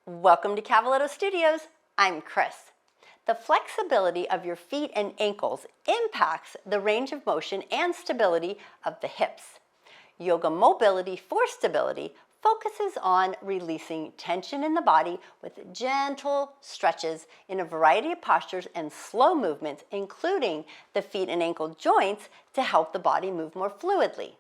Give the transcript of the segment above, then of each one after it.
Welcome to Cavaletto Studios. I'm Chris. The flexibility of your feet and ankles impacts the range of motion and stability of the hips. Yoga mobility for stability focuses on releasing tension in the body with gentle stretches in a variety of postures and slow movements, including the feet and ankle joints, to help the body move more fluidly.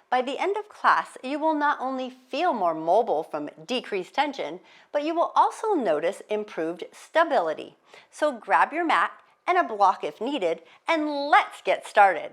By the end of class, you will not only feel more mobile from decreased tension, but you will also notice improved stability. So grab your mat and a block if needed, and let's get started.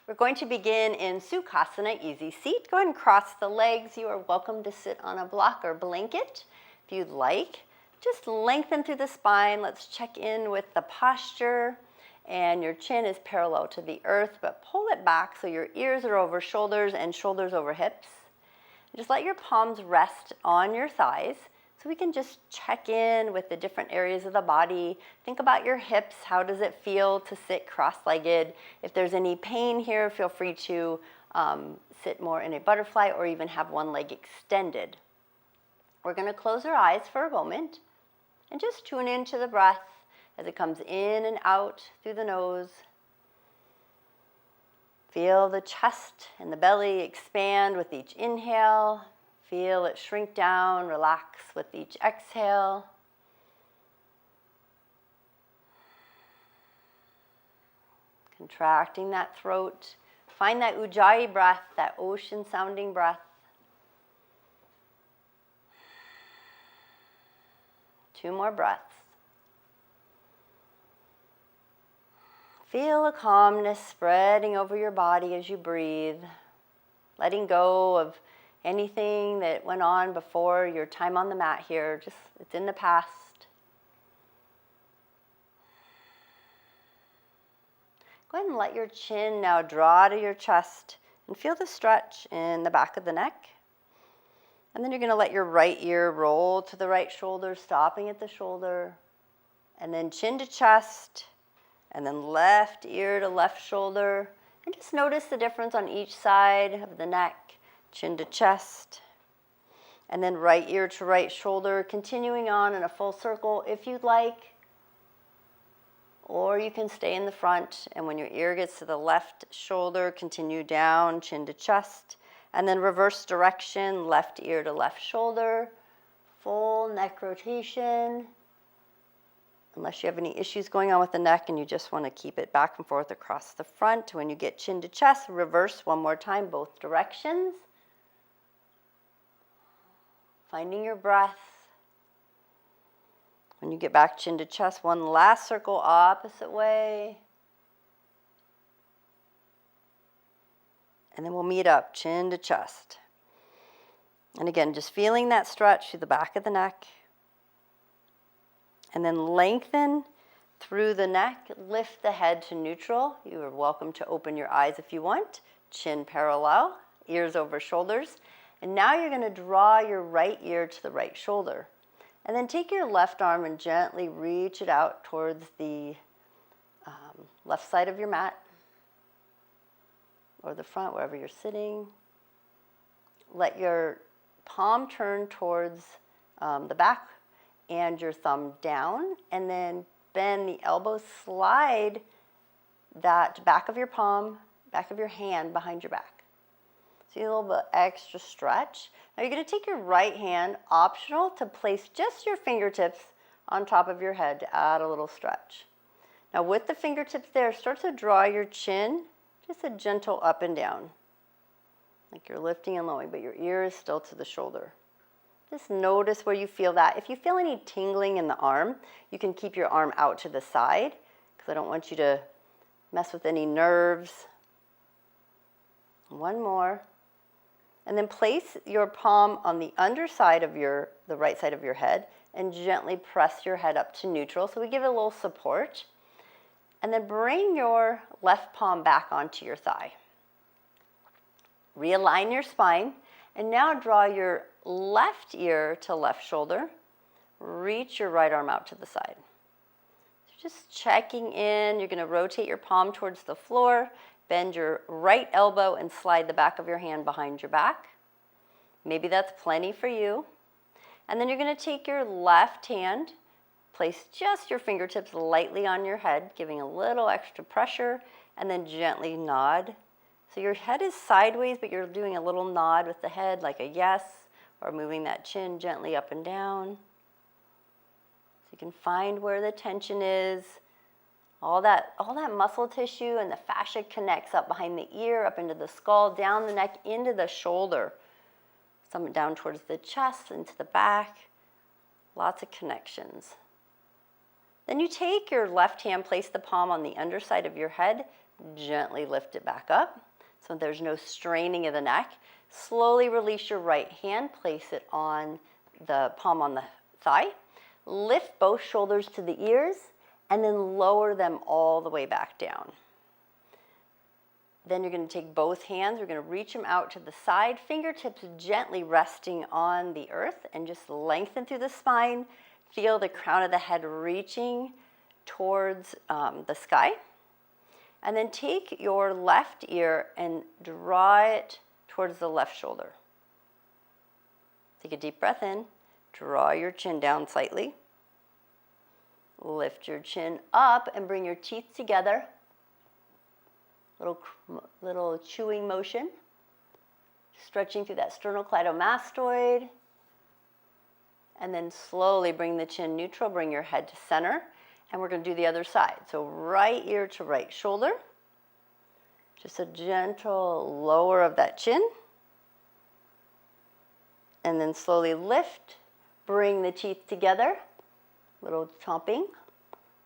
We're going to begin in Sukhasana, easy seat. Go ahead and cross the legs. You are welcome to sit on a block or blanket if you'd like. Just lengthen through the spine. Let's check in with the posture. And your chin is parallel to the earth, but pull it back so your ears are over shoulders and shoulders over hips. Just let your palms rest on your thighs. So we can just check in with the different areas of the body. Think about your hips. How does it feel to sit cross-legged? If there's any pain here, feel free to sit more in a butterfly or even have one leg extended. We're going to close our eyes for a moment and just tune into the breath as it comes in and out through the nose. Feel the chest and the belly expand with each inhale. Feel it shrink down, relax with each exhale. Contracting that throat. Find that ujjayi breath, that ocean sounding breath. Two more breaths. Feel a calmness spreading over your body as you breathe, letting go of anything that went on before your time on the mat here. Just, it's in the past. Go ahead and let your chin now draw to your chest and feel the stretch in the back of the neck. And then you're going to let your right ear roll to the right shoulder, stopping at the shoulder. And then chin to chest. And then left ear to left shoulder. And just notice the difference on each side of the neck. Chin to chest, and then right ear to right shoulder, continuing on in a full circle if you'd like, or you can stay in the front, and when your ear gets to the left shoulder, continue down, chin to chest, and then reverse direction, left ear to left shoulder, full neck rotation, unless you have any issues going on with the neck and you just want to keep it back and forth across the front. When you get chin to chest, reverse one more time, both directions. Finding your breath. When you get back chin to chest, one last circle opposite way. And then we'll meet up, chin to chest. And again, just feeling that stretch through the back of the neck. And then lengthen through the neck, lift the head to neutral. You are welcome to open your eyes if you want. Chin parallel, ears over shoulders. And now you're going to draw your right ear to the right shoulder. And then take your left arm and gently reach it out towards the left side of your mat or the front, wherever you're sitting. Let your palm turn towards the back and your thumb down. And then bend the elbows, slide that back of your palm, back of your hand behind your back. See a little bit extra stretch. Now you're going to take your right hand, optional, to place just your fingertips on top of your head to add a little stretch. Now with the fingertips there, start to draw your chin, just a gentle up and down. Like you're lifting and lowering, but your ear is still to the shoulder. Just notice where you feel that. If you feel any tingling in the arm, you can keep your arm out to the side, because I don't want you to mess with any nerves. One more. And then place your palm on the underside of the right side of your head and gently press your head up to neutral. So we give it a little support. And then bring your left palm back onto your thigh. Realign your spine. And now draw your left ear to left shoulder. Reach your right arm out to the side. Just checking in. You're going to rotate your palm towards the floor, bend your right elbow and slide the back of your hand behind your back. Maybe that's plenty for you. And then you're going to take your left hand, place just your fingertips lightly on your head, giving a little extra pressure, and then gently nod. So your head is sideways, but you're doing a little nod with the head like a yes, or moving that chin gently up and down. So you can find where the tension is. All that muscle tissue and the fascia connects up behind the ear, up into the skull, down the neck, into the shoulder. Some down towards the chest, into the back. Lots of connections. Then you take your left hand, place the palm on the underside of your head, gently lift it back up so there's no straining of the neck. Slowly release your right hand, place it on the palm on the thigh. Lift both shoulders to the ears and then lower them all the way back down. Then you're going to take both hands, you're going to reach them out to the side, fingertips gently resting on the earth, and just lengthen through the spine. Feel the crown of the head reaching towards the sky. And then take your left ear and draw it towards the left shoulder. Take a deep breath in, draw your chin down slightly. Lift your chin up and bring your teeth together. Little chewing motion. Stretching through that sternocleidomastoid. And then slowly bring the chin neutral, bring your head to center. And we're going to do the other side. So right ear to right shoulder. Just a gentle lower of that chin. And then slowly lift. Bring the teeth together. Little chomping.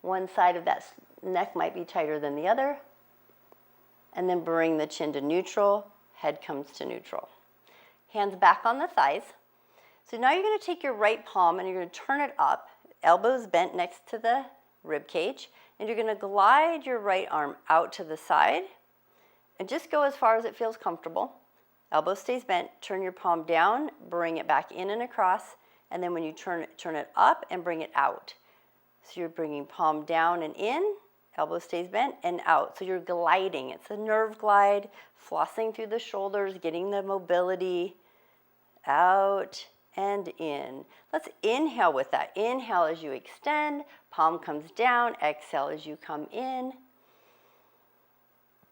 One side of that neck might be tighter than the other. And then bring the chin to neutral. Head comes to neutral. Hands back on the thighs. So now you're going to take your right palm and you're going to turn it up. Elbows bent next to the rib cage. And you're going to glide your right arm out to the side. And just go as far as it feels comfortable. Elbow stays bent. Turn your palm down. Bring it back in and across. And then when you turn it up and bring it out. So you're bringing palm down and in. Elbow stays bent and out. So you're gliding. It's a nerve glide. Flossing through the shoulders. Getting the mobility. Out and in. Let's inhale with that. Inhale as you extend. Palm comes down. Exhale as you come in.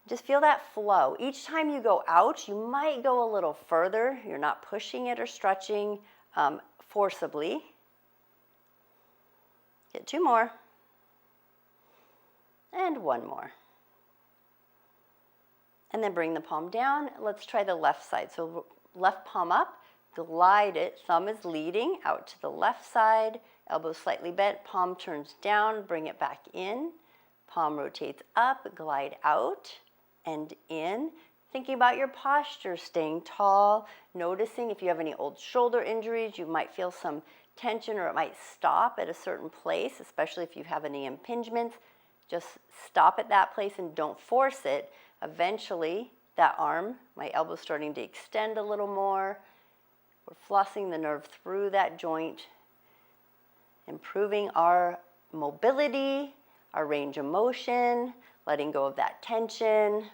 Just feel that flow. Each time you go out, you might go a little further. You're not pushing it or stretching forcibly. Get two more. And one more. And then bring the palm down. Let's try the left side. So left palm up, glide it. Thumb is leading out to the left side. Elbow slightly bent. Palm turns down. Bring it back in. Palm rotates up. Glide out and in. Thinking about your posture, staying tall. Noticing if you have any old shoulder injuries, you might feel some tension or it might stop at a certain place, especially if you have any impingements. Just stop at that place and don't force it. Eventually, that arm, my elbow's starting to extend a little more. We're flossing the nerve through that joint, improving our mobility, our range of motion, letting go of that tension.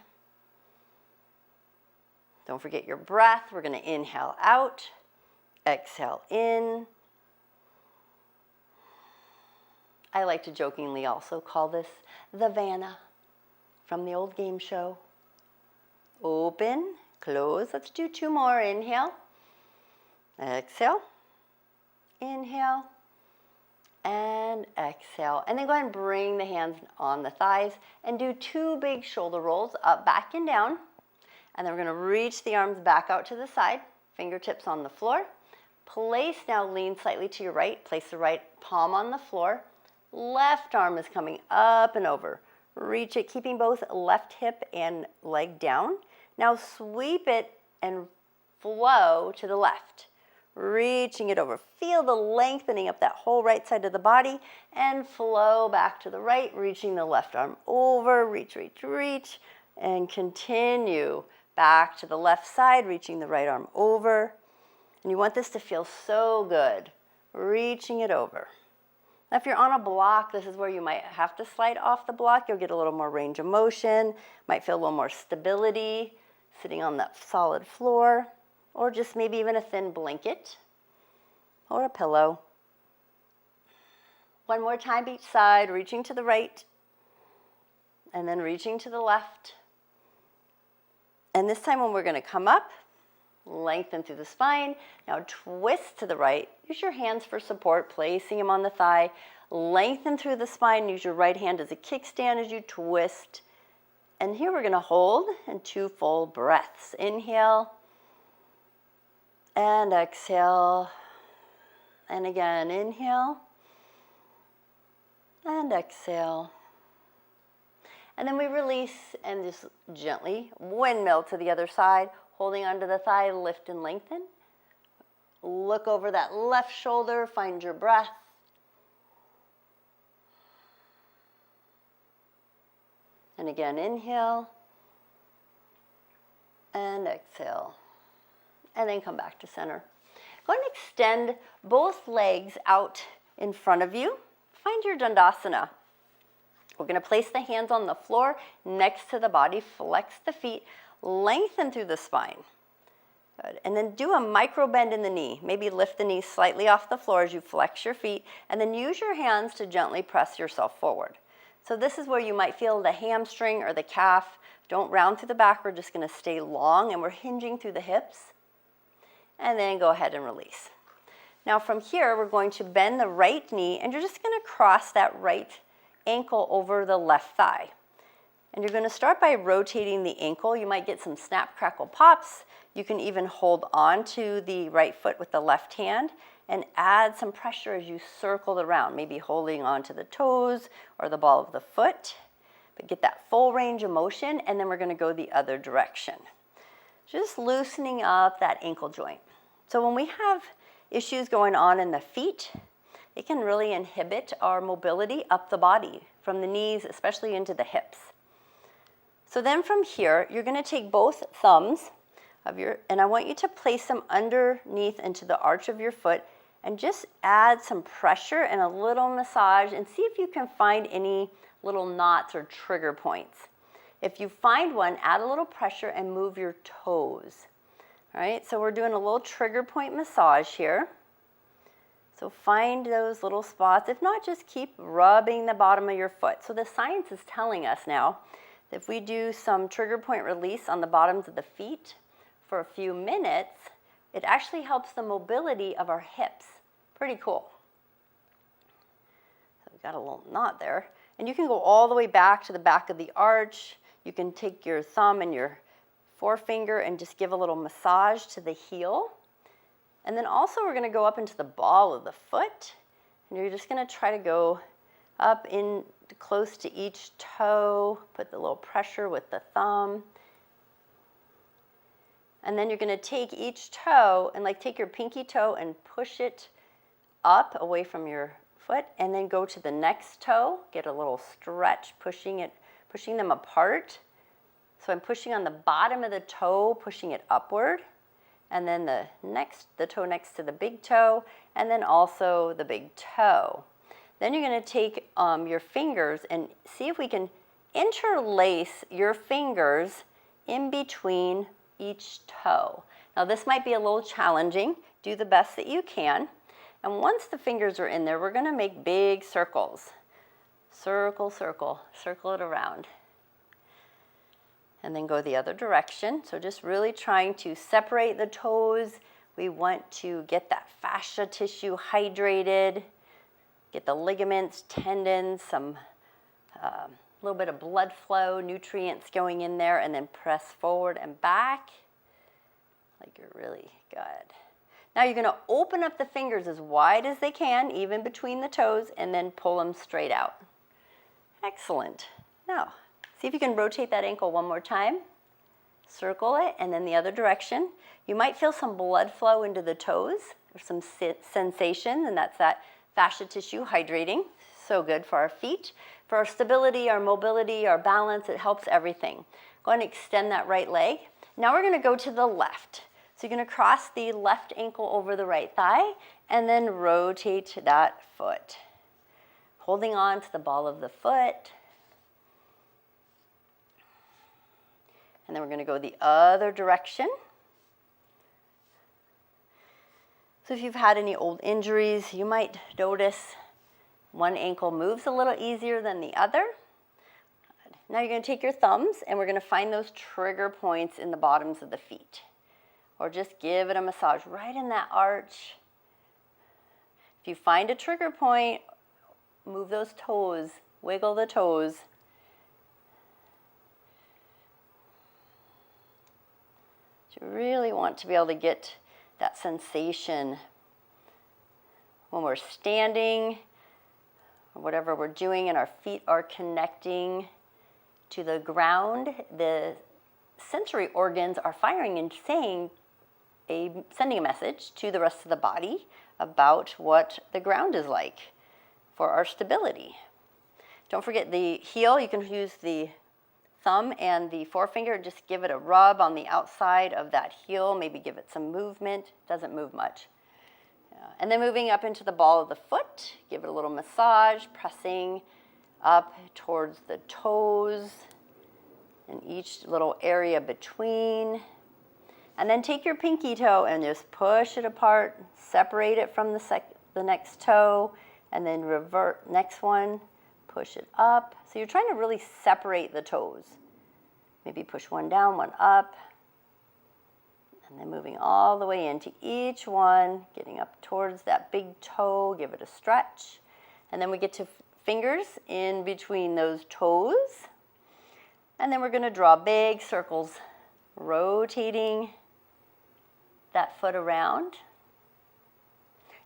Don't forget your breath. We're going to inhale out, exhale in. I like to jokingly also call this the Vanna from the old game show. Open, close. Let's do two more. Inhale, exhale, inhale, and exhale. And then go ahead and bring the hands on the thighs and do two big shoulder rolls up, back, and down. And then we're going to reach the arms back out to the side, fingertips on the floor. Place now, lean slightly to your right. Place the right palm on the floor. Left arm is coming up and over. Reach it, keeping both left hip and leg down. Now sweep it and flow to the left. Reaching it over. Feel the lengthening up that whole right side of the body and flow back to the right, reaching the left arm over. Reach, reach, reach, and continue back to the left side, reaching the right arm over. And you want this to feel so good. Reaching it over. Now, if you're on a block, this is where you might have to slide off the block. You'll get a little more range of motion, might feel a little more stability sitting on that solid floor, or just maybe even a thin blanket or a pillow. One more time each side, reaching to the right and then reaching to the left. And this time when we're going to come up, lengthen through the spine. Now twist to the right. Use your hands for support, placing them on the thigh. Lengthen through the spine. Use your right hand as a kickstand as you twist. And here we're going to hold in 2 full breaths. Inhale and exhale. And again, inhale and exhale. And then we release and just gently windmill to the other side. Holding onto the thigh, lift and lengthen. Look over that left shoulder, find your breath. And again, inhale and exhale. And then come back to center. Go ahead and extend both legs out in front of you. Find your Dandasana. We're going to place the hands on the floor next to the body, flex the feet, lengthen through the spine. Good. And then do a micro bend in the knee. Maybe lift the knee slightly off the floor as you flex your feet, and then use your hands to gently press yourself forward. So this is where you might feel the hamstring or the calf. Don't round through the back. We're just going to stay long, and we're hinging through the hips. And then go ahead and release. Now from here, we're going to bend the right knee, and you're just going to cross that right ankle over the left thigh. And you're going to start by rotating the ankle. You might get some snap, crackle, pops. You can even hold on to the right foot with the left hand and add some pressure as you circle it around, maybe holding on to the toes or the ball of the foot. But get that full range of motion, and then we're going to go the other direction. Just loosening up that ankle joint. So when we have issues going on in the feet, it can really inhibit our mobility up the body, from the knees, especially into the hips. So then from here, you're going to take both thumbs and I want you to place them underneath into the arch of your foot and just add some pressure and a little massage and see if you can find any little knots or trigger points. If you find one, add a little pressure and move your toes. All right, so we're doing a little trigger point massage here. So find those little spots. If not, just keep rubbing the bottom of your foot. So the science is telling us now that if we do some trigger point release on the bottoms of the feet for a few minutes, it actually helps the mobility of our hips. Pretty cool. So we got a little knot there. And you can go all the way back to the back of the arch. You can take your thumb and your forefinger and just give a little massage to the heel. And then also we're going to go up into the ball of the foot. And you're just going to try to go up in close to each toe. Put the little pressure with the thumb. And then you're going to take each toe and take your pinky toe and push it up away from your foot. And then go to the next toe. Get a little stretch, pushing them apart. So I'm pushing on the bottom of the toe, pushing it upward. And then the toe next to the big toe, and then also the big toe. Then you're going to take your fingers and see if we can interlace your fingers in between each toe. Now this might be a little challenging. Do the best that you can. And once the fingers are in there, we're going to make big circles. Circle, circle, circle it around. And then go the other direction. So just really trying to separate the toes. We want to get that fascia tissue hydrated, get the ligaments, tendons, some little bit of blood flow, nutrients going in there, and then press forward and back like you're really good. Now you're going to open up the fingers as wide as they can, even between the toes, and then pull them straight out. Excellent. Now, see if you can rotate that ankle one more time. Circle it, and then the other direction. You might feel some blood flow into the toes, or some sensation, and that's that fascia tissue hydrating. So good for our feet. For our stability, our mobility, our balance, it helps everything. Go ahead and extend that right leg. Now we're going to go to the left. So you're going to cross the left ankle over the right thigh, and then rotate that foot. holding on to the ball of the foot. And then we're going to go the other direction. So if you've had any old injuries, you might notice one ankle moves a little easier than the other. Now you're going to take your thumbs and we're going to find those trigger points in the bottoms of the feet. Or just give it a massage right in that arch. If you find a trigger point, move those toes, wiggle the toes. You really want to be able to get that sensation when we're standing or whatever we're doing and our feet are connecting to the ground. The sensory organs are firing and sending a message to the rest of the body about what the ground is like for our stability. Don't forget the heel. You can use the thumb and the forefinger, just give it a rub on the outside of that heel, maybe give it some movement. Doesn't move much. And then moving up into the ball of the foot, give it a little massage, pressing up towards the toes and each little area between. And then take your pinky toe and just push it apart, separate it from the next toe, and then revert next one. Push it up. So you're trying to really separate the toes. Maybe push one down, one up. And then moving all the way into each one, getting up towards that big toe, give it a stretch. And then we get to fingers in between those toes. And then we're going to draw big circles, rotating that foot around.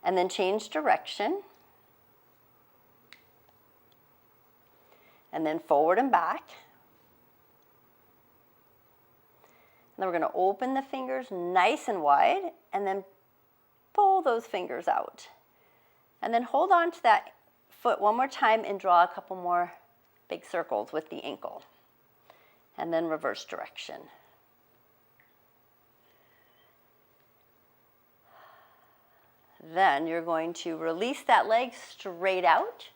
And then change direction. And then forward and back. And then we're going to open the fingers nice and wide and then pull those fingers out. And then hold on to that foot one more time and draw a couple more big circles with the ankle. And then reverse direction. Then you're going to release that leg straight out.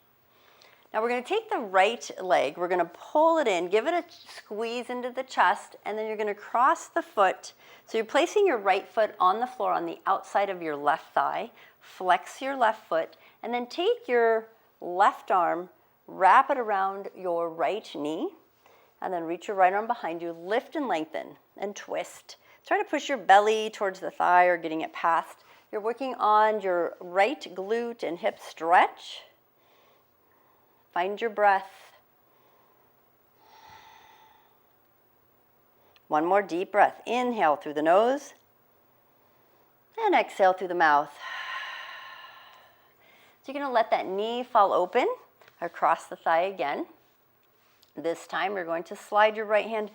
Now we're going to take the right leg, we're going to pull it in, give it a squeeze into the chest, and then you're going to cross the foot. So you're placing your right foot on the floor on the outside of your left thigh, flex your left foot, and then take your left arm, wrap it around your right knee, and then reach your right arm behind you, lift and lengthen, and twist. Try to push your belly towards the thigh or getting it past. You're working on your right glute and hip stretch. Find your breath. One more deep breath. Inhale through the nose and exhale through the mouth. So you're going to let that knee fall open across the thigh again. This time you're going to slide your right hand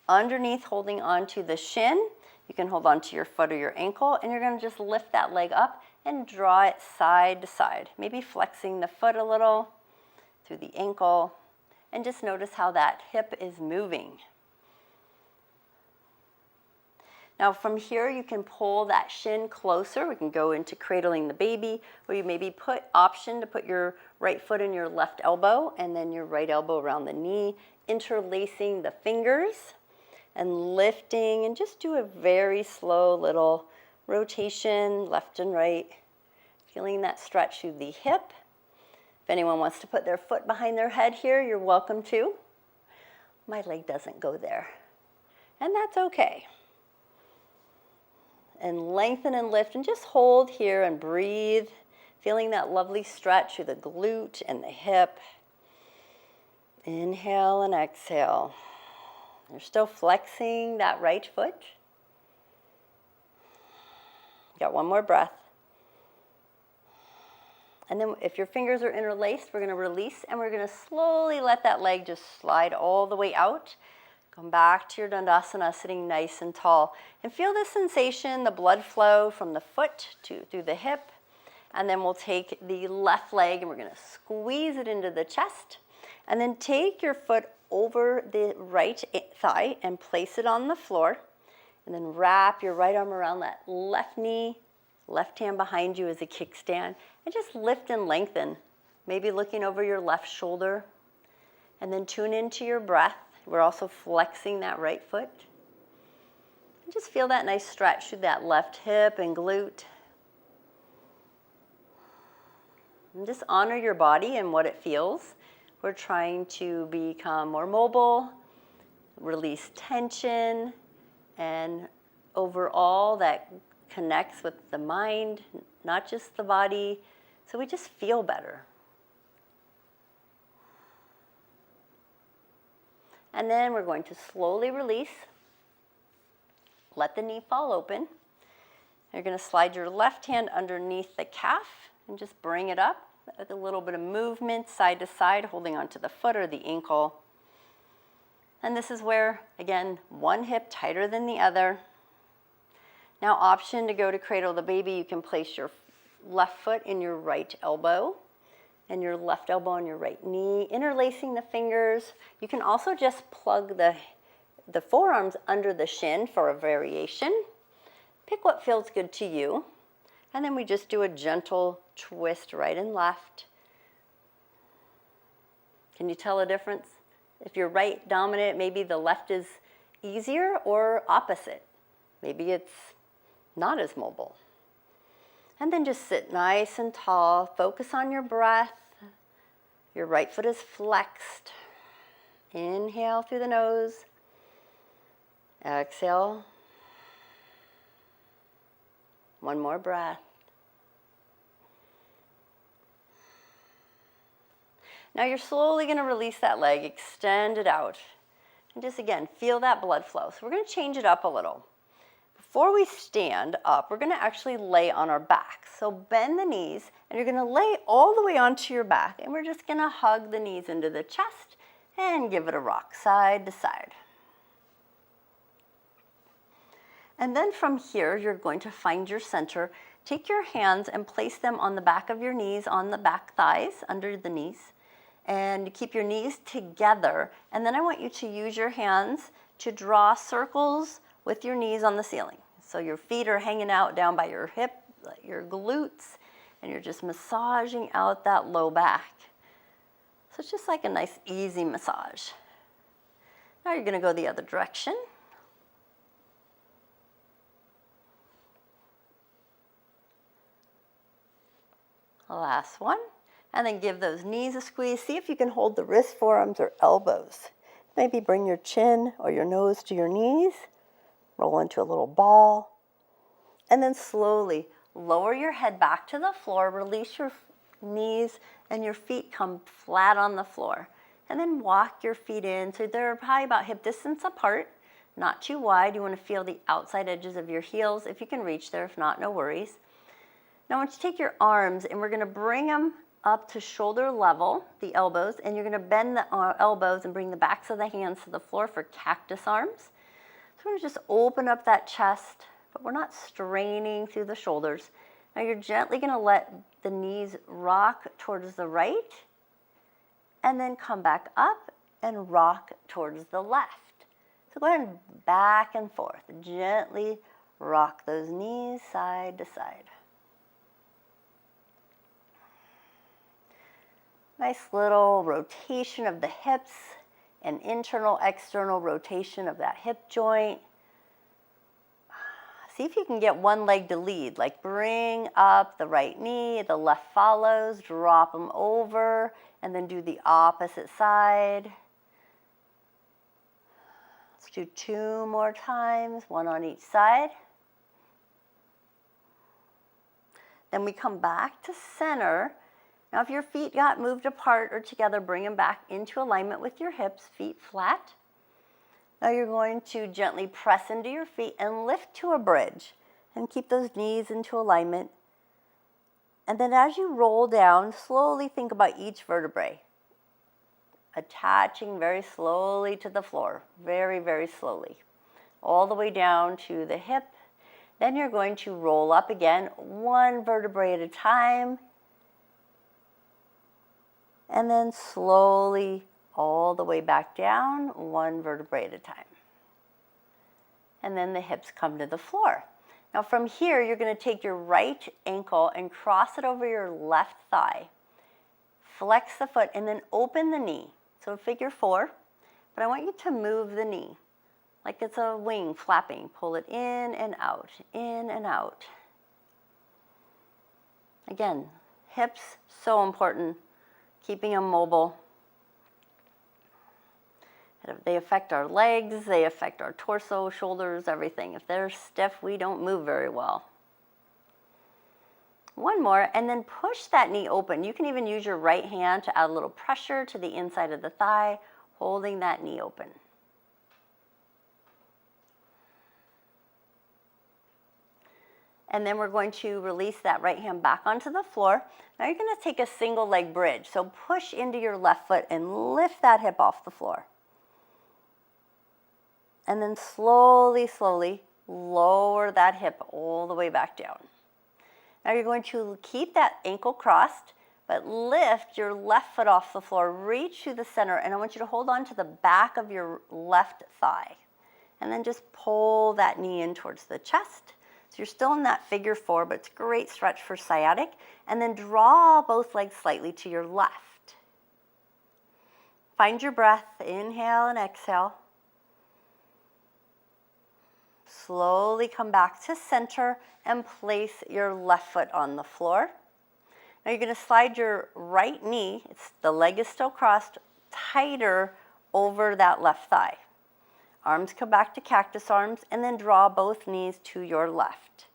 underneath, holding onto the shin. You can hold onto your foot or your ankle, and you're going to just lift that leg up and draw it side to side. Maybe flexing the foot a little through the ankle, and just notice how that hip is moving. Now from here you can pull that shin closer. We can go into cradling the baby, or you maybe option to put your right foot in your left elbow and then your right elbow around the knee, interlacing the fingers and lifting, and just do a very slow little rotation left and right, feeling that stretch through the hip. If anyone wants to put their foot behind their head here, you're welcome to. My leg doesn't go there, and that's okay. And lengthen and lift, and just hold here and breathe, feeling that lovely stretch through the glute and the hip. Inhale and exhale. You're still flexing that right foot. Got one more breath. And then if your fingers are interlaced, we're going to release, and we're going to slowly let that leg just slide all the way out. Come back to your Dandasana, sitting nice and tall. And feel the sensation, the blood flow from the foot through the hip. And then we'll take the left leg and we're going to squeeze it into the chest. And then take your foot over the right thigh and place it on the floor. And then wrap your right arm around that left knee, left hand behind you as a kickstand. And just lift and lengthen maybe looking over your left shoulder, and then tune into your breath. We're also flexing that right foot. And just feel that nice stretch through that left hip and glute. And just honor your body and what it feels. We're trying to become more mobile, release tension, and overall that connects with the mind, not just the body, so we just feel better. And then we're going to slowly release. Let the knee fall open. You're going to slide your left hand underneath the calf and just bring it up with a little bit of movement side to side, holding onto the foot or the ankle. And this is where, again, one hip tighter than the other. Now, option to go to cradle the baby, you can place your left foot in your right elbow and your left elbow on your right knee, interlacing the fingers. You can also just plug the forearms under the shin for a variation. Pick what feels good to you. And then we just do a gentle twist right and left. Can you tell a difference? If you're right dominant, maybe the left is easier, or opposite. Maybe it's not as mobile. And then just sit nice and tall. Focus on your breath. Your right foot is flexed. Inhale through the nose. Exhale. One more breath. Now you're slowly going to release that leg, extend it out. And just again, feel that blood flow. So we're going to change it up a little. Before we stand up, we're going to actually lay on our back. So bend the knees, and you're going to lay all the way onto your back. And we're just going to hug the knees into the chest and give it a rock side to side. And then from here, you're going to find your center. Take your hands and place them on the back of your knees, on the back thighs, under the knees. And keep your knees together. And then I want you to use your hands to draw circles with your knees on the ceiling. So your feet are hanging out down by your hip, your glutes, and you're just massaging out that low back. So it's just like a nice, easy massage. Now you're going to go the other direction. Last one. And then give those knees a squeeze. See if you can hold the wrists, forearms, or elbows. Maybe bring your chin or your nose to your knees. Roll into a little ball. And then slowly lower your head back to the floor. Release your knees and your feet come flat on the floor. And then walk your feet in. So they're probably about hip distance apart, not too wide. You want to feel the outside edges of your heels if you can reach there. If not, no worries. Now I want you to take your arms and we're going to bring them up to shoulder level, the elbows, and you're going to bend the elbows and bring the backs of the hands to the floor for cactus arms. So we're going to just open up that chest, but we're not straining through the shoulders. Now you're gently going to let the knees rock towards the right, and then come back up and rock towards the left. So go ahead and back and forth. Gently rock those knees side to side. Nice little rotation of the hips, an internal, external rotation of that hip joint. See if you can get one leg to lead, like bring up the right knee, the left follows, drop them over, and then do the opposite side. Let's do 2 more times, one on each side. Then we come back to center. Now if your feet got moved apart or together, bring them back into alignment with your hips, feet flat. Now you're going to gently press into your feet and lift to a bridge and keep those knees into alignment. And then as you roll down, slowly think about each vertebrae, attaching very slowly to the floor, very, very slowly, all the way down to the hip. Then you're going to roll up again, one vertebrae at a time, and then slowly all the way back down, one vertebrae at a time. And then the hips come to the floor. Now from here, you're going to take your right ankle and cross it over your left thigh. Flex the foot and then open the knee. So figure 4, but I want you to move the knee like it's a wing flapping. Pull it in and out, in and out. Again, hips, so important, keeping them mobile. They affect our legs, they affect our torso, shoulders, everything. If they're stiff, we don't move very well. One more, and then push that knee open. You can even use your right hand to add a little pressure to the inside of the thigh, holding that knee open. And then we're going to release that right hand back onto the floor. Now you're going to take a single leg bridge. So push into your left foot and lift that hip off the floor. And then slowly, slowly lower that hip all the way back down. Now you're going to keep that ankle crossed, but lift your left foot off the floor, reach to the center, and I want you to hold on to the back of your left thigh. And then just pull that knee in towards the chest. So you're still in that figure 4, but it's a great stretch for sciatic. And then draw both legs slightly to your left. Find your breath, inhale and exhale. Slowly come back to center and place your left foot on the floor. Now you're going to slide your right knee, the leg is still crossed, tighter over that left thigh. Arms come back to cactus arms and then draw both knees to your left.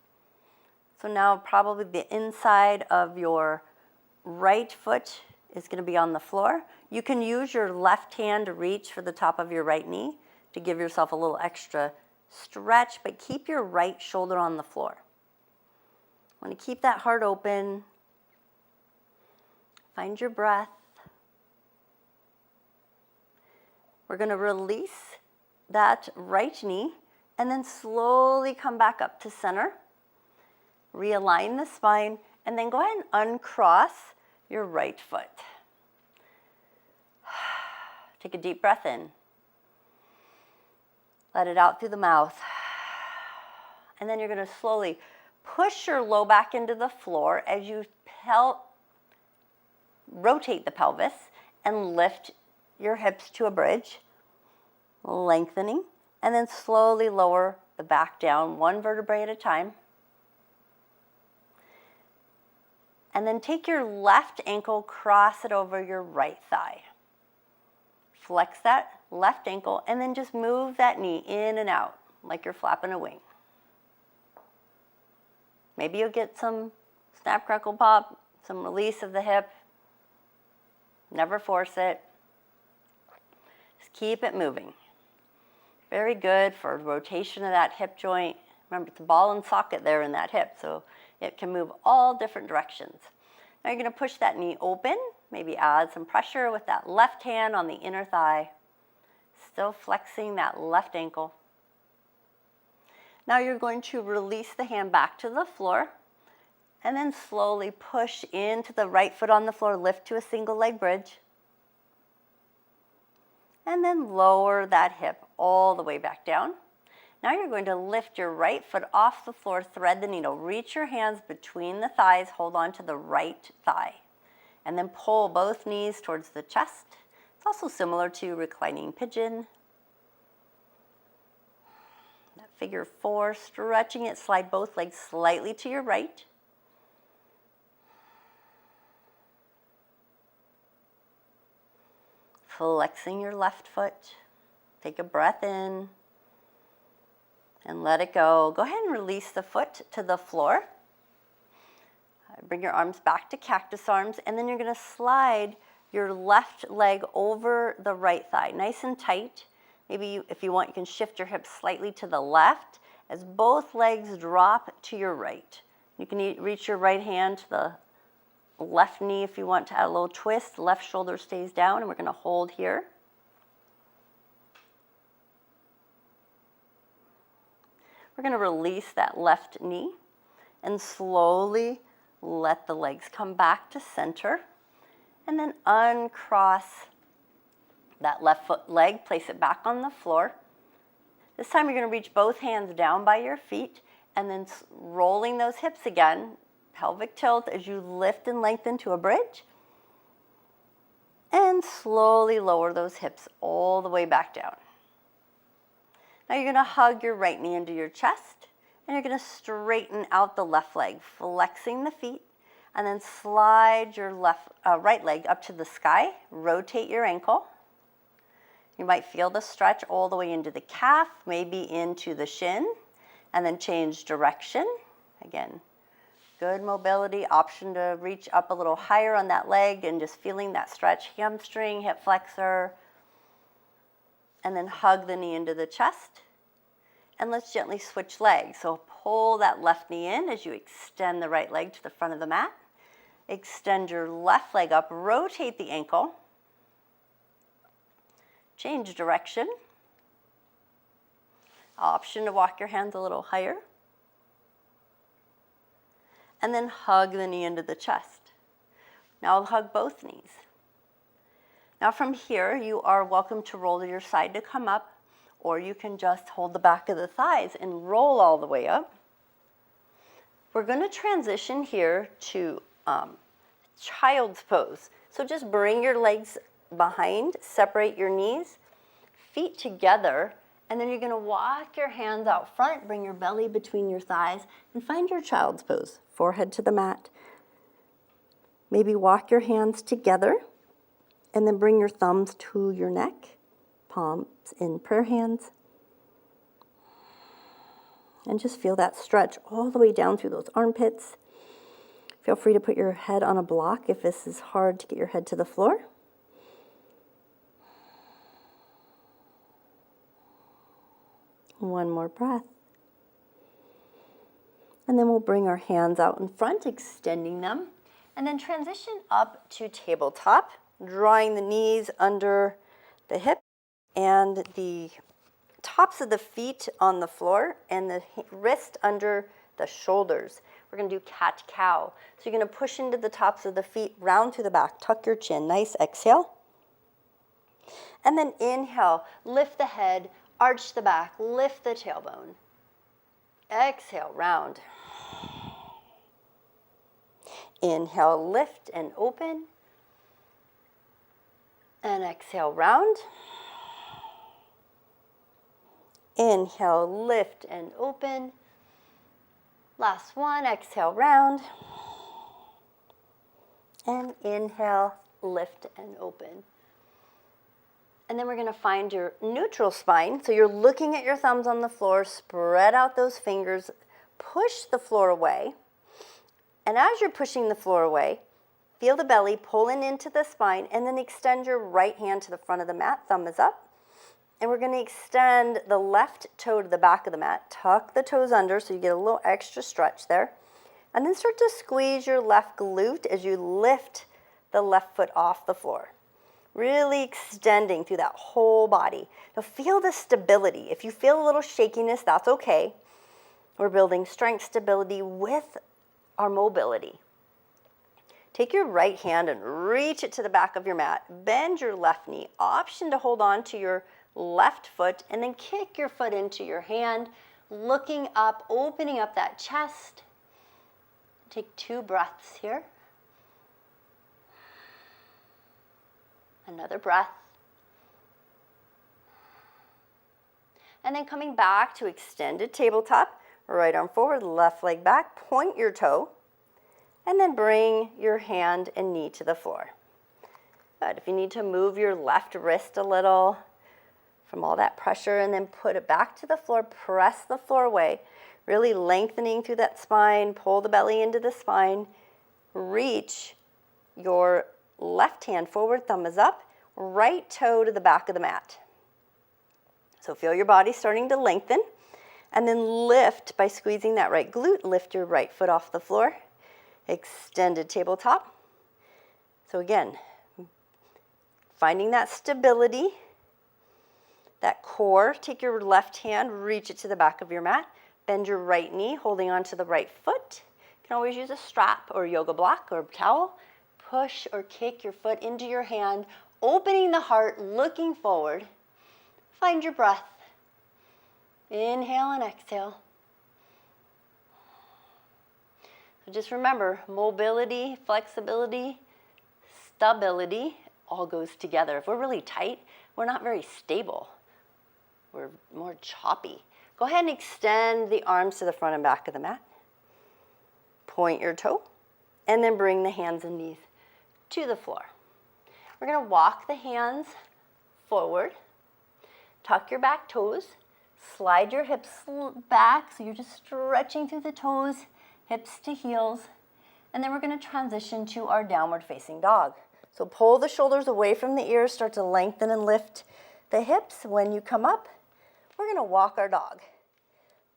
So now probably the inside of your right foot is going to be on the floor. You can use your left hand to reach for the top of your right knee to give yourself a little extra stretch, but keep your right shoulder on the floor. Want to keep that heart open. Find your breath. We're going to release that right knee and then slowly come back up to center. Realign the spine and then go ahead and uncross your right foot. Take a deep breath in. Let it out through the mouth. And then you're going to slowly push your low back into the floor as you rotate the pelvis and lift your hips to a bridge, lengthening, and then slowly lower the back down, one vertebrae at a time. And then take your left ankle, cross it over your right thigh. Flex that left ankle, and then just move that knee in and out like you're flapping a wing. Maybe you'll get some snap, crackle, pop, some release of the hip. Never force it. Just keep it moving. Very good for rotation of that hip joint. Remember, it's a ball and socket there in that hip, so it can move all different directions. Now you're going to push that knee open, maybe add some pressure with that left hand on the inner thigh. Still flexing that left ankle. Now you're going to release the hand back to the floor and then slowly push into the right foot on the floor, lift to a single leg bridge. And then lower that hip all the way back down. Now you're going to lift your right foot off the floor, thread the needle, reach your hands between the thighs, hold on to the right thigh, and then pull both knees towards the chest. It's also similar to reclining pigeon. That figure 4, stretching it, slide both legs slightly to your right. Flexing your left foot. Take a breath in and let it go. Go ahead and release the foot to the floor. Bring your arms back to cactus arms, and then you're going to slide your left leg over the right thigh, nice and tight. Maybe if you want, you can shift your hips slightly to the left as both legs drop to your right. You can reach your right hand to the left knee if you want to add a little twist. Left shoulder stays down, and we're going to hold here. We're going to release that left knee and slowly let the legs come back to center. And then uncross that left foot leg, place it back on the floor. This time you're going to reach both hands down by your feet and then rolling those hips again, pelvic tilt as you lift and lengthen to a bridge. And slowly lower those hips all the way back down. Now you're going to hug your right knee into your chest, and you're going to straighten out the left leg, flexing the feet, and then slide your right leg up to the sky. Rotate your ankle. You might feel the stretch all the way into the calf, maybe into the shin, and then change direction. Again, good mobility, option to reach up a little higher on that leg and just feeling that stretch, hamstring, hip flexor. And then hug the knee into the chest. And let's gently switch legs. So pull that left knee in as you extend the right leg to the front of the mat. Extend your left leg up, rotate the ankle. Change direction. Option to walk your hands a little higher. And then hug the knee into the chest. Now I'll hug both knees. Now from here, you are welcome to roll to your side to come up, or you can just hold the back of the thighs and roll all the way up. We're going to transition here to child's pose. So just bring your legs behind, separate your knees, feet together, and then you're going to walk your hands out front, bring your belly between your thighs, and find your child's pose. Forehead to the mat. Maybe walk your hands together, and then bring your thumbs to your neck, palms in prayer hands. And just feel that stretch all the way down through those armpits. Feel free to put your head on a block if this is hard to get your head to the floor. One more breath. And then we'll bring our hands out in front, extending them. And then transition up to tabletop, drawing the knees under the hip and the tops of the feet on the floor and the wrist under the shoulders. We're going to do cat-cow. So you're going to push into the tops of the feet, round through the back, tuck your chin. Nice exhale. And then inhale, lift the head, arch the back, lift the tailbone. Exhale, round. Inhale, lift and open. And exhale, round. Inhale, lift and open. Last one, exhale, round. And inhale, lift and open. And then we're going to find your neutral spine. So you're looking at your thumbs on the floor, spread out those fingers, push the floor away. And as you're pushing the floor away, feel the belly pulling into the spine, and then extend your right hand to the front of the mat, thumb is up. And we're going to extend the left toe to the back of the mat, tuck the toes under so you get a little extra stretch there. And then start to squeeze your left glute as you lift the left foot off the floor. Really extending through that whole body. Now feel the stability. If you feel a little shakiness, that's okay. We're building strength stability with our mobility. Take your right hand and reach it to the back of your mat. Bend your left knee. Option to hold on to your left foot and then kick your foot into your hand, looking up, opening up that chest. Take 2 breaths here. Another breath. And then coming back to extended tabletop, right arm forward, left leg back, point your toe, and then bring your hand and knee to the floor. Good. If you need to move your left wrist a little from all that pressure, and then put it back to the floor, press the floor away, really lengthening through that spine, pull the belly into the spine, reach your left hand forward, thumb is up, right toe to the back of the mat. So feel your body starting to lengthen, and then lift by squeezing that right glute, lift your right foot off the floor, extended tabletop. So again, finding that stability, that core, take your left hand, reach it to the back of your mat, bend your right knee, holding onto the right foot. You can always use a strap or yoga block or towel. Push or kick your foot into your hand, opening the heart, looking forward. Find your breath. Inhale and exhale. So just remember, mobility, flexibility, stability, all goes together. If we're really tight, we're not very stable. We're more choppy. Go ahead and extend the arms to the front and back of the mat. Point your toe, and then bring the hands and knees to the floor. We're going to walk the hands forward. Tuck your back toes. Slide your hips back, so you're just stretching through the toes, hips to heels. And then we're going to transition to our downward facing dog. So pull the shoulders away from the ears, start to lengthen and lift the hips. When you come up, we're going to walk our dog.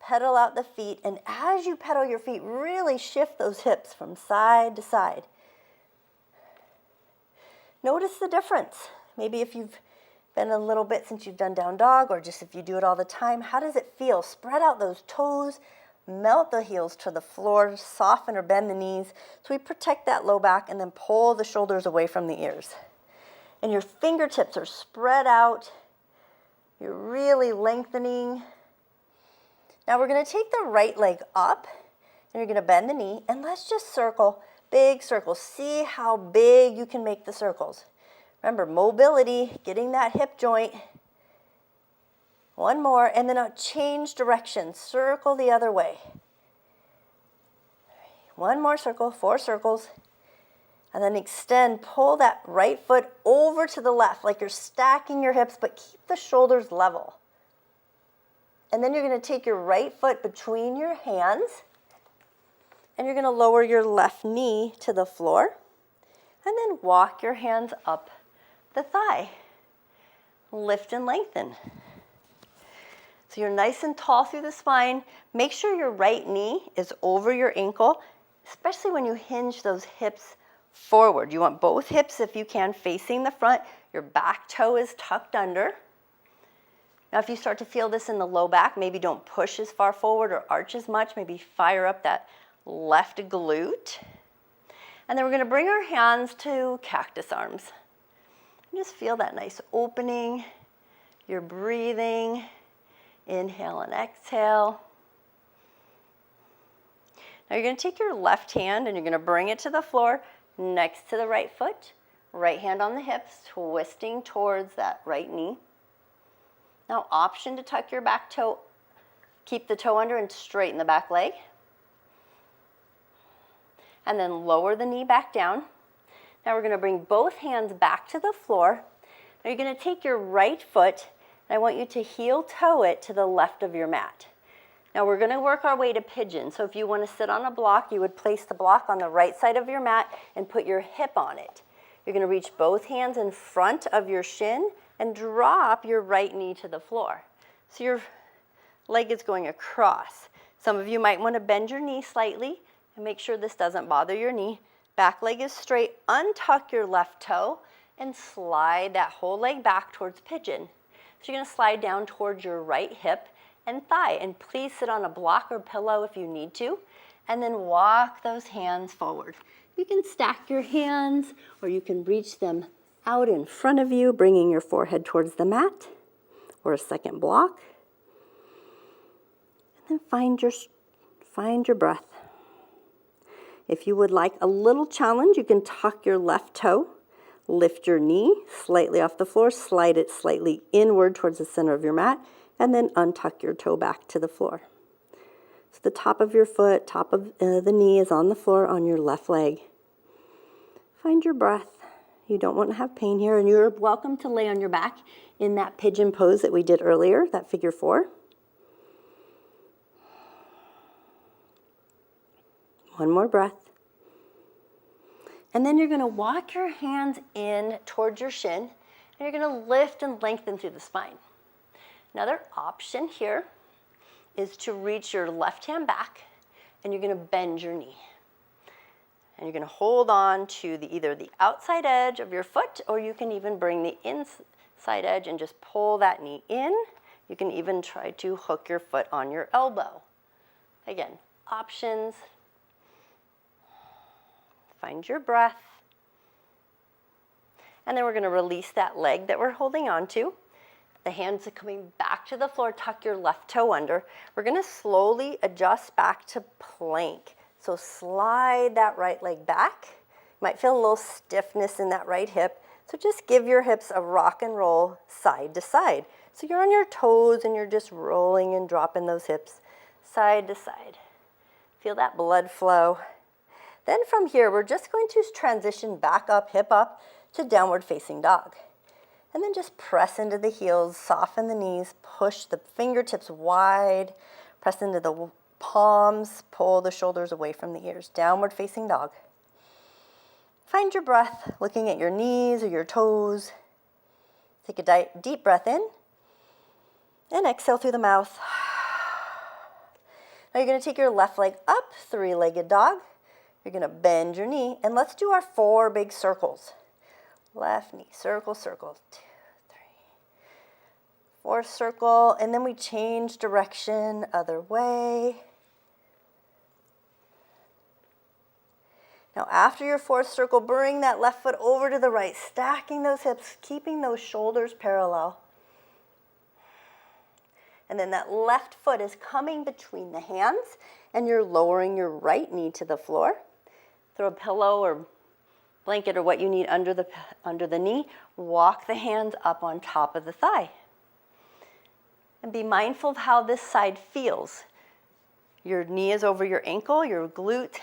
Pedal out the feet, and as you pedal your feet, really shift those hips from side to side. Notice the difference. Maybe if you've been a little bit since you've done down dog, or just if you do it all the time, how does it feel? Spread out those toes, melt the heels to the floor, soften or bend the knees so we protect that low back, and then pull the shoulders away from the ears. And your fingertips are spread out. You're really lengthening. Now we're going to take the right leg up, and you're going to bend the knee, and let's just circle, big circles. See how big you can make the circles. Remember, mobility, getting that hip joint. One more, and then I'll change direction. Circle the other way. One more circle, 4 circles. And then extend, pull that right foot over to the left, like you're stacking your hips, but keep the shoulders level. And then you're going to take your right foot between your hands, and you're going to lower your left knee to the floor, and then walk your hands up the thigh. Lift and lengthen. So you're nice and tall through the spine. Make sure your right knee is over your ankle, especially when you hinge those hips forward. You want both hips, if you can, facing the front. Your back toe is tucked under. Now, if you start to feel this in the low back, maybe don't push as far forward or arch as much. Maybe fire up that left glute. And then we're going to bring our hands to cactus arms. And just feel that nice opening. You're breathing. Inhale and exhale. Now you're going to take your left hand and you're going to bring it to the floor next to the right foot. Right hand on the hips, twisting towards that right knee. Now, option to tuck your back toe, keep the toe under and straighten the back leg. And then lower the knee back down. Now we're going to bring both hands back to the floor. Now you're going to take your right foot, and I want you to heel toe it to the left of your mat. Now we're going to work our way to pigeon. So if you want to sit on a block, you would place the block on the right side of your mat and put your hip on it. You're going to reach both hands in front of your shin and drop your right knee to the floor. So your leg is going across. Some of you might want to bend your knee slightly and make sure this doesn't bother your knee. Back leg is straight. Untuck your left toe and slide that whole leg back towards pigeon. So you're going to slide down towards your right hip and thigh. And please sit on a block or pillow if you need to. And then walk those hands forward. You can stack your hands, or you can reach them out in front of you, bringing your forehead towards the mat, or a second block. And then find your breath. If you would like a little challenge, you can tuck your left toe, lift your knee slightly off the floor, slide it slightly inward towards the center of your mat, and then untuck your toe back to the floor. So the top of your foot, top of the knee is on the floor on your left leg. Find your breath. You don't want to have pain here, and you're welcome to lay on your back in that pigeon pose that we did earlier, that figure 4. One more breath. And then you're going to walk your hands in towards your shin, and you're going to lift and lengthen through the spine. Another option here is to reach your left hand back, and you're going to bend your knee. And you're going to hold on to either the outside edge of your foot, or you can even bring the inside edge and just pull that knee in. You can even try to hook your foot on your elbow. Again, options. Find your breath. And then we're going to release that leg that we're holding on to. The hands are coming back to the floor. Tuck your left toe under. We're going to slowly adjust back to plank. So slide that right leg back. You might feel a little stiffness in that right hip. So just give your hips a rock and roll side to side. So you're on your toes and you're just rolling and dropping those hips side to side. Feel that blood flow. Then from here, we're just going to transition back up, hip up, to downward facing dog. And then just press into the heels, soften the knees, push the fingertips wide, press into the palms, pull the shoulders away from the ears. Downward facing dog. Find your breath, looking at your knees or your toes. Take a deep breath in and exhale through the mouth. Now you're going to take your left leg up, three-legged dog. You're going to bend your knee, and let's do our 4 big circles. Left knee, circle, circle, 2, 3, 4 circle, and then we change direction, other way. Now after your 4th circle, bring that left foot over to the right, stacking those hips, keeping those shoulders parallel. And then that left foot is coming between the hands, and you're lowering your right knee to the floor. Throw a pillow or blanket or what you need under the knee. Walk the hands up on top of the thigh. And be mindful of how this side feels. Your knee is over your ankle, your glute.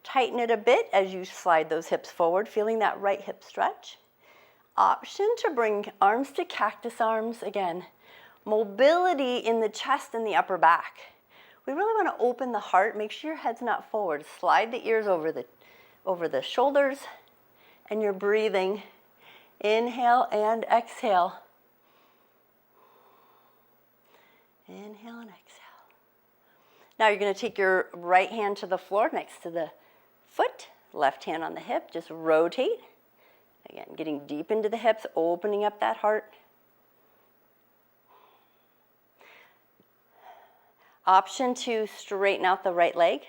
Tighten it a bit as you slide those hips forward, feeling that right hip stretch. Option to bring arms to cactus arms. Again, mobility in the chest and the upper back. We really want to open the heart. Make sure your head's not forward. Slide the ears over the shoulders, and you're breathing. Inhale and exhale. Inhale and exhale. Now you're going to take your right hand to the floor next to the foot, left hand on the hip. Just rotate. Again, getting deep into the hips, opening up that heart. Option to straighten out the right leg,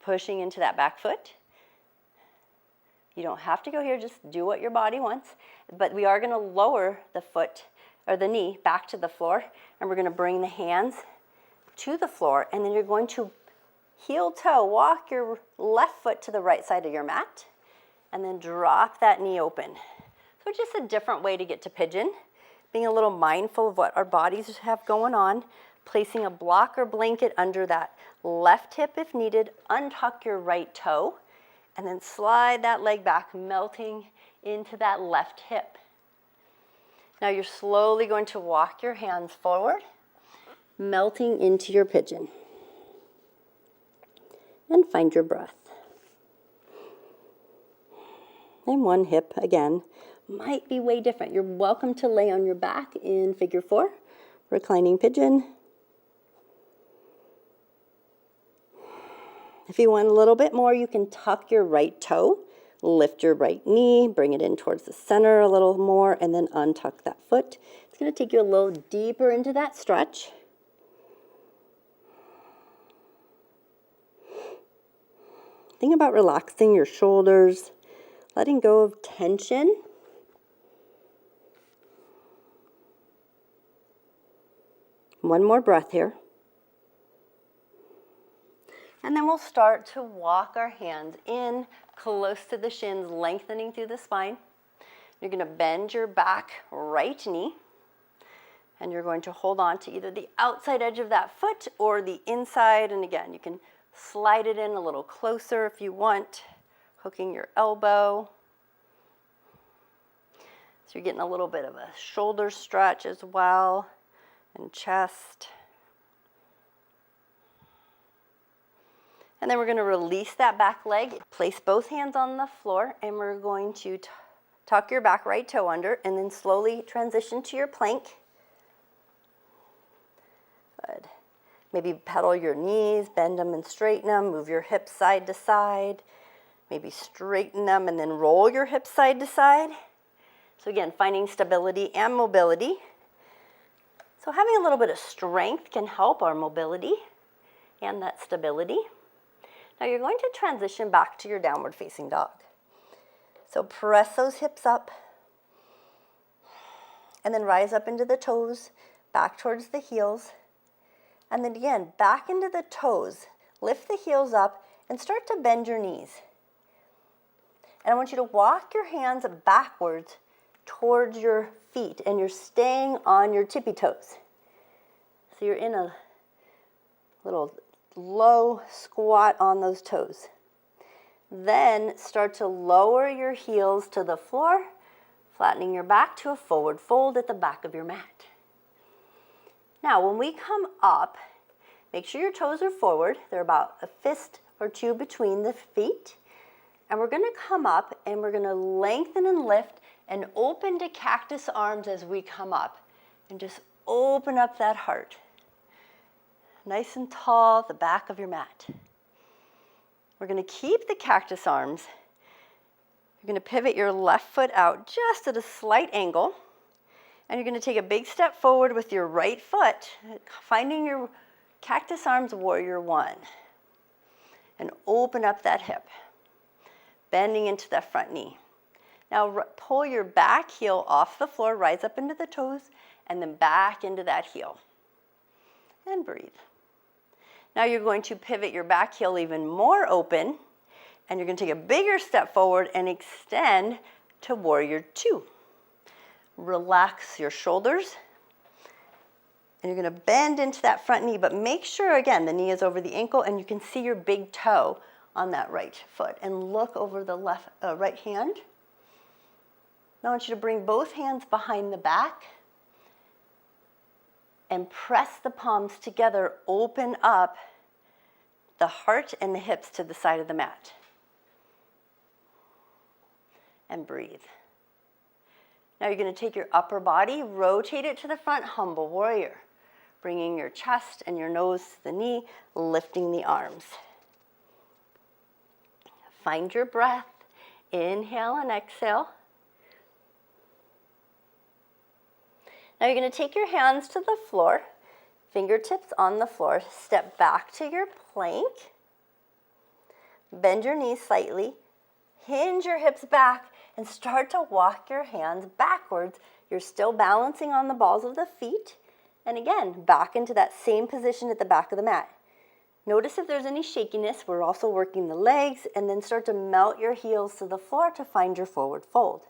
pushing into that back foot. You don't have to go here, just do what your body wants. But we are going to lower the foot or the knee back to the floor, and we're going to bring the hands to the floor, and then you're going to heel toe, walk your left foot to the right side of your mat, and then drop that knee open. So it's just a different way to get to pigeon, being a little mindful of what our bodies have going on. Placing a block or blanket under that left hip if needed, untuck your right toe, and then slide that leg back, melting into that left hip. Now you're slowly going to walk your hands forward, melting into your pigeon. And find your breath. And one hip, again, might be way different. You're welcome to lay on your back in figure 4, reclining pigeon. If you want a little bit more, you can tuck your right toe, lift your right knee, bring it in towards the center a little more, and then untuck that foot. It's going to take you a little deeper into that stretch. Think about relaxing your shoulders, letting go of tension. One more breath here. And then we'll start to walk our hands in close to the shins, lengthening through the spine. You're going to bend your back right knee, and you're going to hold on to either the outside edge of that foot or the inside. And again, you can slide it in a little closer if you want, hooking your elbow. So you're getting a little bit of a shoulder stretch as well, and chest. And then we're going to release that back leg, place both hands on the floor, and we're going to tuck your back right toe under, and then slowly transition to your plank. Good. Maybe pedal your knees, bend them and straighten them, move your hips side to side. Maybe straighten them and then roll your hips side to side. So again, finding stability and mobility. So having a little bit of strength can help our mobility and that stability. Now you're going to transition back to your downward facing dog. So press those hips up and then rise up into the toes, back towards the heels. And then again, back into the toes. Lift the heels up and start to bend your knees. And I want you to walk your hands backwards towards your feet, and you're staying on your tippy toes. So you're in a little low squat on those toes. Then start to lower your heels to the floor, flattening your back to a forward fold at the back of your mat. Now, when we come up, make sure your toes are forward. They're about a fist or two between the feet. And we're going to come up and we're going to lengthen and lift and open to cactus arms as we come up. And just open up that heart. Nice and tall at the back of your mat. We're going to keep the cactus arms. You're going to pivot your left foot out just at a slight angle. And you're going to take a big step forward with your right foot, finding your cactus arms warrior one. And open up that hip, bending into that front knee. Now pull your back heel off the floor, rise up into the toes, and then back into that heel. And breathe. Now you're going to pivot your back heel even more open, and you're going to take a bigger step forward and extend to warrior two. Relax your shoulders, and you're going to bend into that front knee, but make sure, again, the knee is over the ankle, and you can see your big toe on that right foot, and look over the right hand. Now I want you to bring both hands behind the back and press the palms together, open up the heart and the hips to the side of the mat. And breathe. Now you're going to take your upper body, rotate it to the front, humble warrior. Bringing your chest and your nose to the knee, lifting the arms. Find your breath. Inhale and exhale. Now you're going to take your hands to the floor, fingertips on the floor, step back to your plank, bend your knees slightly, hinge your hips back, and start to walk your hands backwards. You're still balancing on the balls of the feet, and again, back into that same position at the back of the mat. Notice if there's any shakiness. We're also working the legs, and then start to melt your heels to the floor to find your forward fold.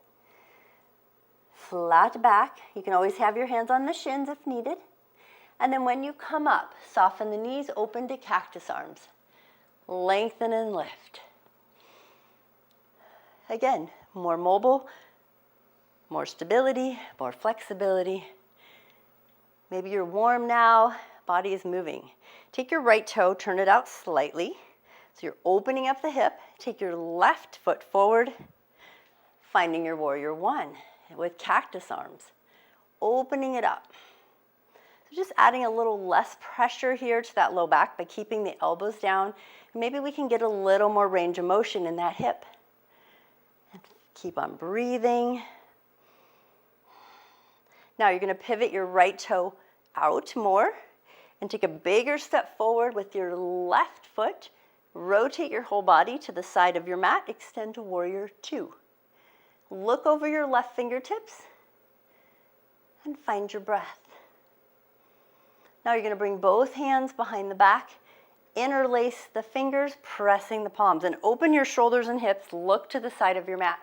Flat back. You can always have your hands on the shins if needed. And then when you come up, soften the knees, open to cactus arms. Lengthen and lift. Again, more mobile, more stability, more flexibility. Maybe you're warm now, body is moving. Take your right toe, turn it out slightly. So you're opening up the hip. Take your left foot forward, finding your warrior one with cactus arms. Opening it up. So just adding a little less pressure here to that low back by keeping the elbows down. Maybe we can get a little more range of motion in that hip. And keep on breathing. Now you're going to pivot your right toe out more and take a bigger step forward with your left foot. Rotate your whole body to the side of your mat. Extend to warrior two. Look over your left fingertips and find your breath. Now you're going to bring both hands behind the back, interlace the fingers, pressing the palms, and open your shoulders and hips. Look to the side of your mat.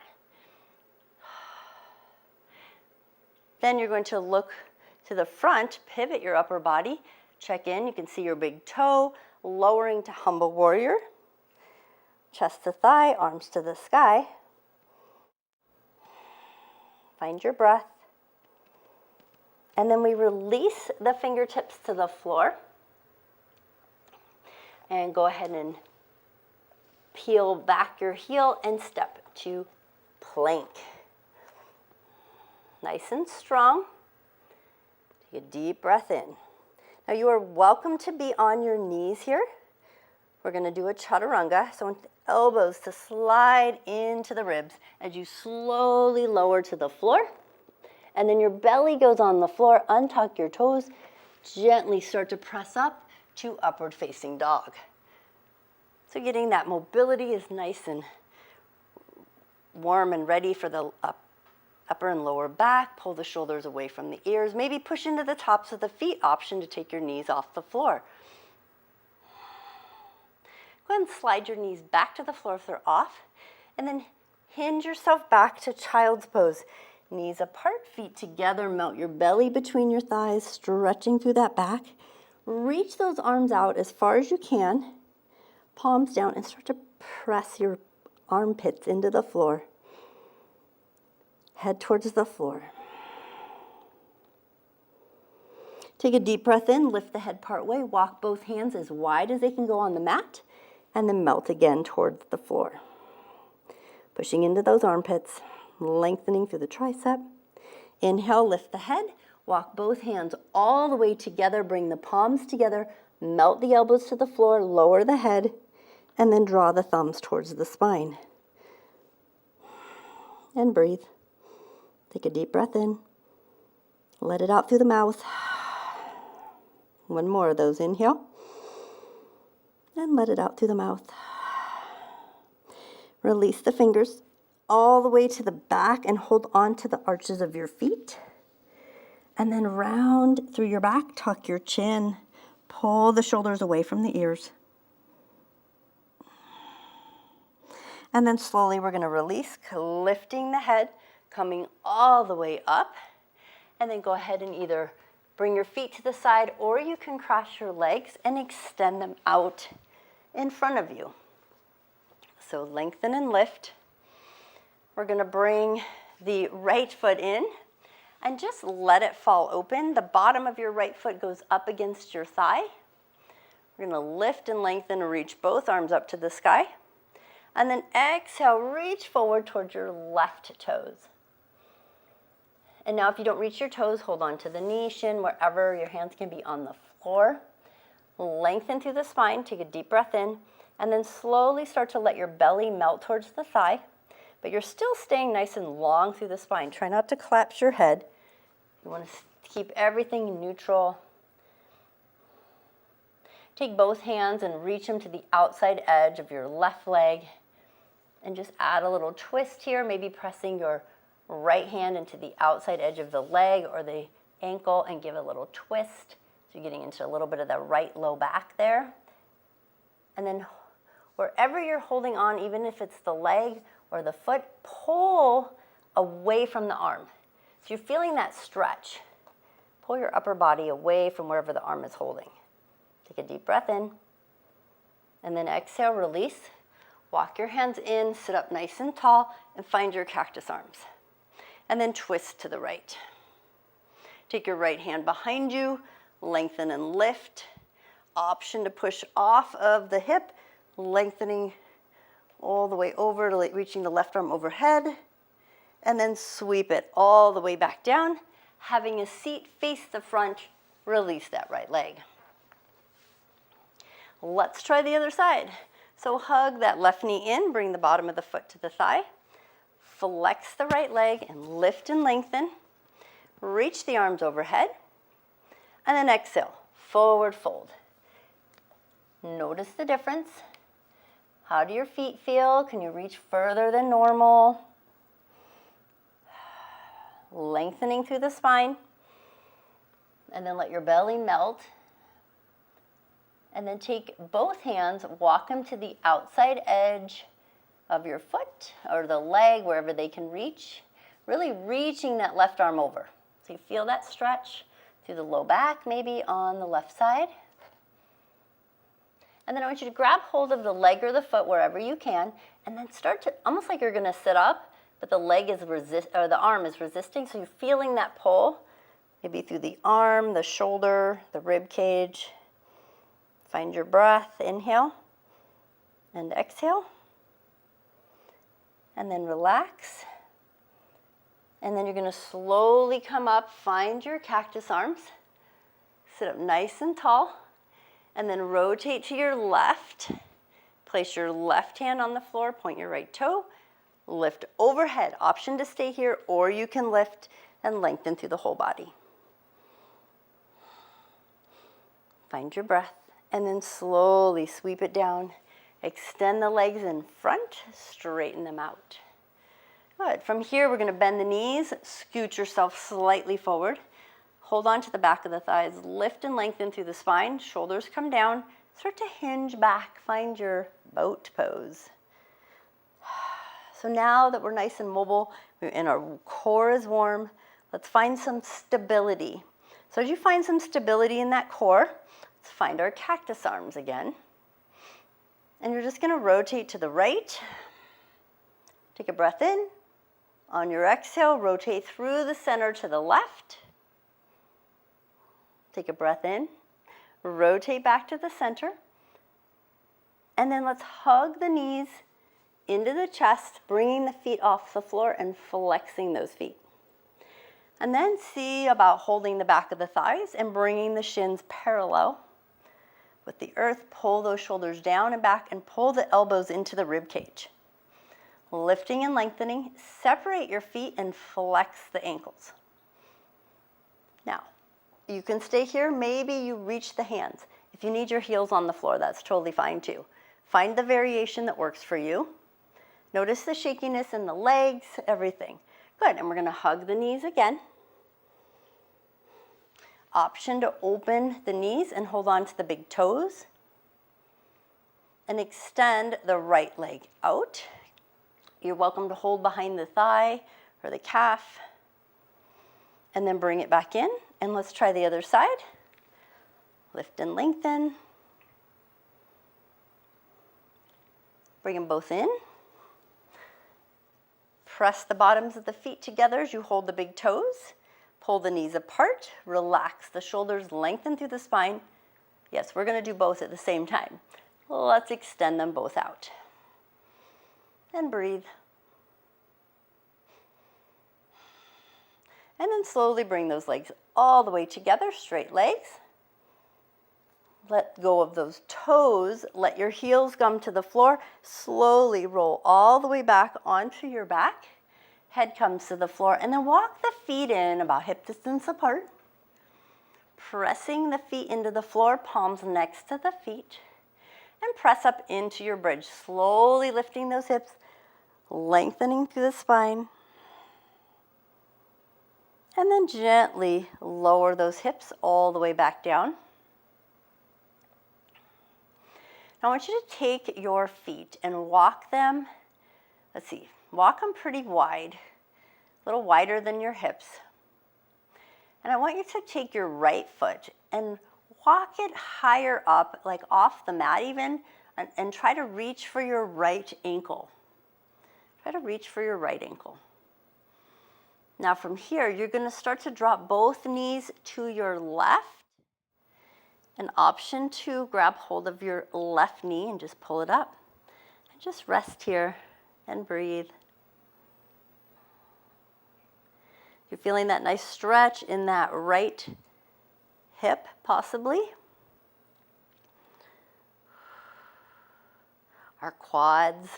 Then you're going to look to the front, pivot your upper body, check in. You can see your big toe, lowering to humble warrior. Chest to thigh, arms to the sky. Find your breath. And then we release the fingertips to the floor. And go ahead and peel back your heel and step to plank. Nice and strong. Take a deep breath in. Now you are welcome to be on your knees here. We're going to do a chaturanga. So I want the elbows to slide into the ribs as you slowly lower to the floor. And then your belly goes on the floor. Untuck your toes. Gently start to press up to upward facing dog. So getting that mobility is nice and warm and ready for the upper and lower back. Pull the shoulders away from the ears. Maybe push into the tops of the feet. Option to take your knees off the floor. Go ahead and slide your knees back to the floor if they're off. And then Hinge yourself back to child's pose. Knees apart, feet together, melt your belly between your thighs, stretching through that back. Reach those arms out as far as you can, palms down, and start to press your armpits into the floor. Head towards the floor. Take a deep breath in, lift the head part way, walk both hands as wide as they can go on the mat, and then melt again towards the floor. Pushing into those armpits, lengthening through the tricep. Inhale, lift the head, walk both hands all the way together, bring the palms together, melt the elbows to the floor, lower the head, and then draw the thumbs towards the spine. And breathe. Take a deep breath in. Let it out through the mouth. One more of those. Inhale. And let it out through the mouth. Release the fingers all the way to the back and hold on to the arches of your feet. And then round through your back, tuck your chin. Pull the shoulders away from the ears. And then slowly we're going to release, lifting the head, coming all the way up. And then go ahead and either bring your feet to the side, or you can cross your legs and extend them out in front of you. So lengthen and lift. We're going to bring the right foot in and just let it fall open. The bottom of your right foot goes up against your thigh. We're going to lift and lengthen and reach both arms up to the sky. And then exhale, reach forward towards your left toes. And now if you don't reach your toes, hold on to the knee, shin, wherever your hands can be on the floor. Lengthen through the spine, take a deep breath in, and then slowly start to let your belly melt towards the thigh. But you're still staying nice and long through the spine. Try not to collapse your head. You want to keep everything neutral. Take both hands and reach them to the outside edge of your left leg. And just add a little twist here, maybe pressing your right hand into the outside edge of the leg or the ankle and give a little twist. So you're getting into a little bit of the right low back there. And then wherever you're holding on, even if it's the leg or the foot, pull away from the arm. So you're feeling that stretch. Pull your upper body away from wherever the arm is holding. Take a deep breath in. And then exhale, release. Walk your hands in, sit up nice and tall, and find your cactus arms. And then twist to the right. Take your right hand behind you, lengthen and lift. Option to push off of the hip, lengthening all the way over, reaching the left arm overhead. And then sweep it all the way back down. Having a seat face the front, release that right leg. Let's try the other side. So hug that left knee in, bring the bottom of the foot to the thigh. Flex the right leg and lift and lengthen. Reach the arms overhead. And then exhale, forward fold. Notice the difference. How do your feet feel? Can you reach further than normal? Lengthening through the spine. And then let your belly melt. And then take both hands, walk them to the outside edge of your foot or the leg, wherever they can reach. Really reaching that left arm over. So you feel that stretch through the low back, maybe on the left side. And then I want you to grab hold of the leg or the foot wherever you can, and then start to, almost like you're gonna sit up, but the leg is the arm is resisting, so you're feeling that pull, maybe through the arm, the shoulder, the rib cage. Find your breath, inhale and exhale. And then relax. And then you're going to slowly come up, find your cactus arms. Sit up nice and tall. And then rotate to your left. Place your left hand on the floor, point your right toe. Lift overhead. Option to stay here, or you can lift and lengthen through the whole body. Find your breath. And then slowly sweep it down. Extend the legs in front, straighten them out. Good. From here, we're going to bend the knees, scoot yourself slightly forward. Hold on to the back of the thighs, lift and lengthen through the spine, shoulders come down, start to hinge back, find your boat pose. So now that we're nice and mobile and our core is warm, let's find some stability. So as you find some stability in that core, let's find our cactus arms again. And you're just going to rotate to the right. Take a breath in. On your exhale, rotate through the center to the left. Take a breath in. Rotate back to the center. And then let's hug the knees into the chest, bringing the feet off the floor and flexing those feet. And then see about holding the back of the thighs and bringing the shins parallel with the earth. Pull those shoulders down and back and pull the elbows into the rib cage. Lifting and lengthening, separate your feet and flex the ankles. Now, you can stay here. Maybe you reach the hands. If you need your heels on the floor, that's totally fine too. Find the variation that works for you. Notice the shakiness in the legs, everything. Good, and we're gonna hug the knees again. Option to open the knees and hold on to the big toes. And extend the right leg out. You're welcome to hold behind the thigh or the calf. And then bring it back in. And let's try the other side. Lift and lengthen. Bring them both in. Press the bottoms of the feet together as you hold the big toes. Pull the knees apart, relax the shoulders, lengthen through the spine. Yes, we're going to do both at the same time. Let's extend them both out. And breathe. And then slowly bring those legs all the way together, straight legs. Let go of those toes. Let your heels come to the floor. Slowly roll all the way back onto your back. Head comes to the floor, and then walk the feet in about hip distance apart. Pressing the feet into the floor, palms next to the feet. And press up into your bridge, slowly lifting those hips, lengthening through the spine. And then gently lower those hips all the way back down. Now I want you to take your feet and walk them, walk them pretty wide, a little wider than your hips. And I want you to take your right foot and walk it higher up, like off the mat even, and try to reach for your right ankle. Try to reach for your right ankle. Now from here, you're going to start to drop both knees to your left. An option to grab hold of your left knee and just pull it up. And just rest here and breathe. You're feeling that nice stretch in that right hip, possibly. Our quads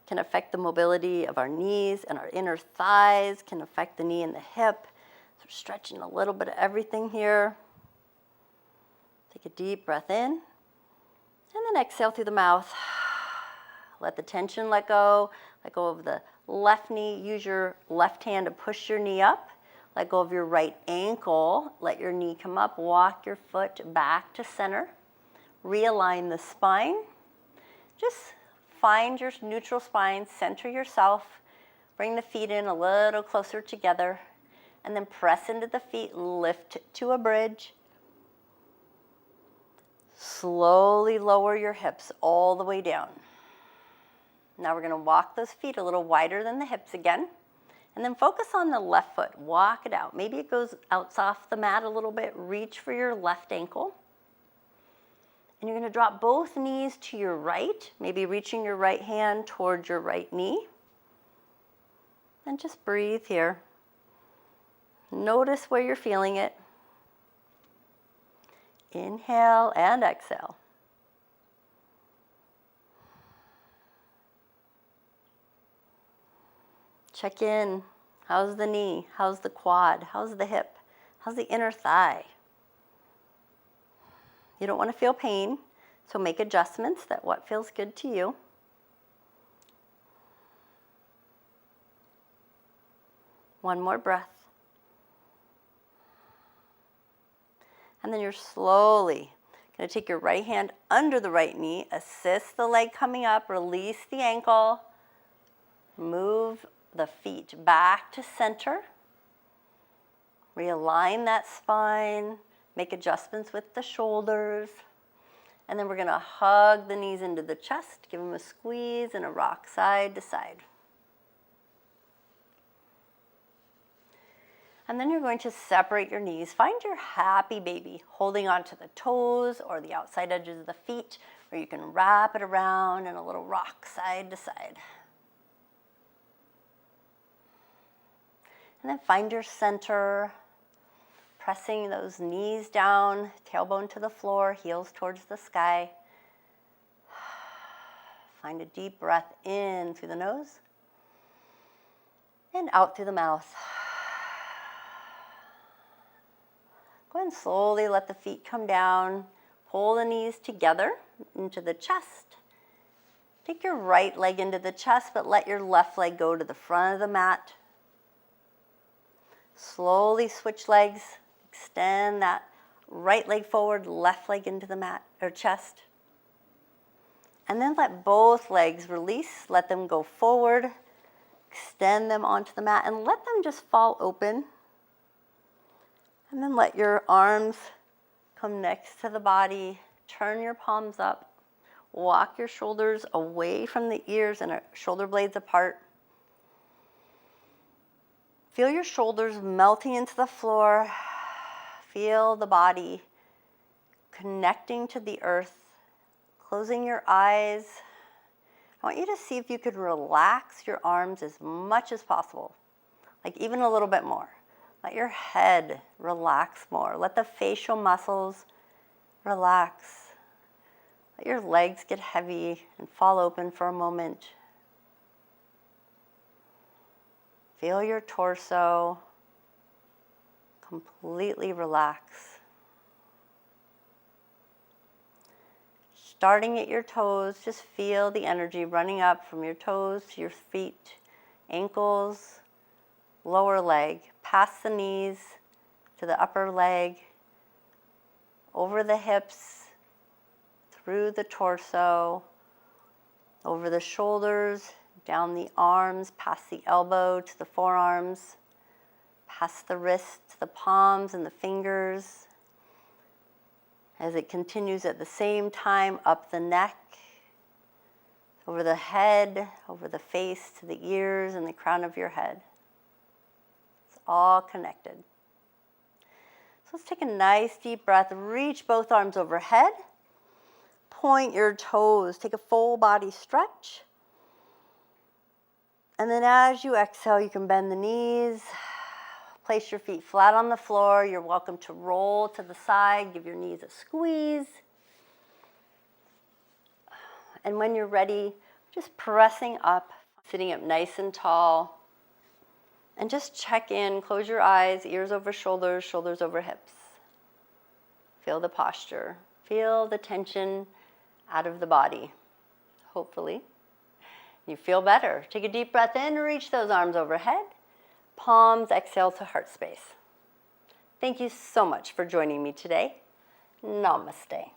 can affect the mobility of our knees, and our inner thighs can affect the knee and the hip. So we're stretching a little bit of everything here. Take a deep breath in, and then exhale through the mouth. Let the tension let go of the left knee. Use your left hand to push your knee up. Let go of your right ankle. Let your knee come up. Walk your foot back to center. Realign the spine. Just find your neutral spine. Center yourself. Bring the feet in a little closer together. And then press into the feet. Lift to a bridge. Slowly lower your hips all the way down. Now we're going to walk those feet a little wider than the hips again. And then focus on the left foot. Walk it out. Maybe it goes out off the mat a little bit. Reach for your left ankle. And you're going to drop both knees to your right. Maybe reaching your right hand towards your right knee. And just breathe here. Notice where you're feeling it. Inhale and exhale. Check in. How's the knee? How's the quad? How's the hip? How's the inner thigh? You don't want to feel pain, so make adjustments that what feels good to you. One more breath. And then you're slowly going to take your right hand under the right knee, assist the leg coming up, release the ankle, Move the feet back to center. Realign that spine. Make adjustments with the shoulders. And then we're going to hug the knees into the chest. Give them a squeeze and a rock side to side. And then you're going to separate your knees. Find your happy baby, holding onto the toes or the outside edges of the feet, or you can wrap it around in a little rock side to side. And then find your center, pressing those knees down, tailbone to the floor, heels towards the sky. Find a deep breath in through the nose and out through the mouth. Go ahead and slowly let the feet come down. Pull the knees together into the chest. Take your right leg into the chest, but let your left leg go to the front of the mat. Slowly switch legs. Extend that right leg forward, left leg into the mat or chest. And then let both legs release. Let them go forward. Extend them onto the mat and let them just fall open. And then let your arms come next to the body. Turn your palms up. Walk your shoulders away from the ears and shoulder blades apart. Feel your shoulders melting into the floor. Feel the body connecting to the earth. Closing your eyes. I want you to see if you could relax your arms as much as possible, like even a little bit more. Let your head relax more. Let the facial muscles relax. Let your legs get heavy and fall open for a moment. Feel your torso completely relax. Starting at your toes, just feel the energy running up from your toes to your feet, ankles, lower leg, past the knees to the upper leg, over the hips, through the torso, over the shoulders, down the arms, past the elbow to the forearms, past the wrists to the palms and the fingers. As it continues at the same time, up the neck, over the head, over the face to the ears and the crown of your head. It's all connected. So let's take a nice deep breath. Reach both arms overhead. Point your toes. Take a full body stretch. And then as you exhale, you can bend the knees. Place your feet flat on the floor. You're welcome to roll to the side. Give your knees a squeeze. And when you're ready, just pressing up, sitting up nice and tall. And just check in. Close your eyes, ears over shoulders, shoulders over hips. Feel the posture. Feel the tension out of the body, hopefully. You feel better. Take a deep breath in, reach those arms overhead. Palms exhale to heart space. Thank you so much for joining me today. Namaste.